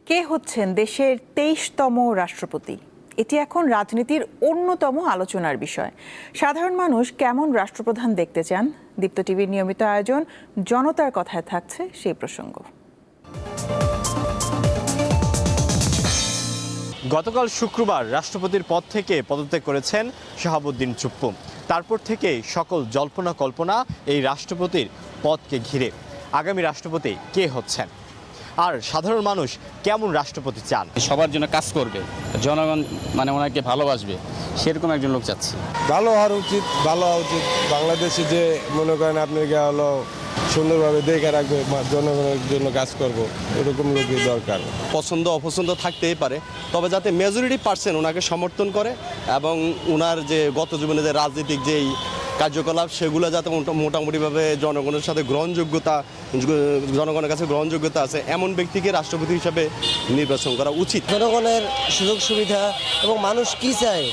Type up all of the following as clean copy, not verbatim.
কে হচ্ছেন দেশের ২৩তম রাষ্ট্রপতি? এটি এখন রাজনীতির অন্যতম আলোচনার বিষয়। সাধারণ মানুষ কেমন রাষ্ট্রপ্রধান দেখতে চান? দীপ্ত টিভির নিয়মিত আয়োজন জনতার কথায় থাকছে সেই প্রসঙ্গ। গতকাল শুক্রবার রাষ্ট্রপতির পদ থেকে পদত্যাগ করেছেন শাহাবুদ্দিন চুপ্পু। তারপর থেকে সকল জল্পনা কল্পনা এই রাষ্ট্রপতির পদকে ঘিরে। আগামী রাষ্ট্রপতি কে হচ্ছেন আর সাধারণ মানুষ কেমন রাষ্ট্রপতি চান? সবার জন্য কাজ করবে, জনগণ ওনাকে ভালোবাসবে, সেরকম একজন লোক চাচ্ছি। ভালো হওয়া উচিত। বাংলাদেশে যে মনে করেন আপনি হলো সুন্দরভাবে দেখে রাখবে, জনগণের জন্য কাজ করব, এরকম লোকই দরকার। পছন্দ অপছন্দ থাকতেই পারে, তবে যাতে মেজরিটি পার্সেন্ট ওনাকে সমর্থন করে এবং ওনার যে গত জীবনে যে রাজনৈতিক যেই কার্যকলাপ সেগুলো যাতে মোটামুটিভাবে জনগণের কাছে গ্রহণযোগ্যতা আছে এমন ব্যক্তিকে রাষ্ট্রপতি হিসাবে নির্বাচন করা উচিত। জনগণের সুযোগ সুবিধা এবং মানুষ কি চায়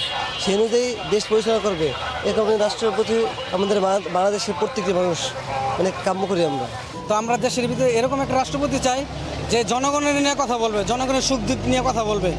সে অনুযায়ী দেশ পরিচালনা করবে, এরকম রাষ্ট্রপতি আমাদের বাংলাদেশের প্রত্যেকটি মানুষ কাম্য করি আমরা। তো আমরা দেশের ভিতরে এরকম একটা রাষ্ট্রপতি চাই যে জনগণের নিয়ে কথা বলবে, জনগণের সুখ দিক নিয়ে কথা বলবে।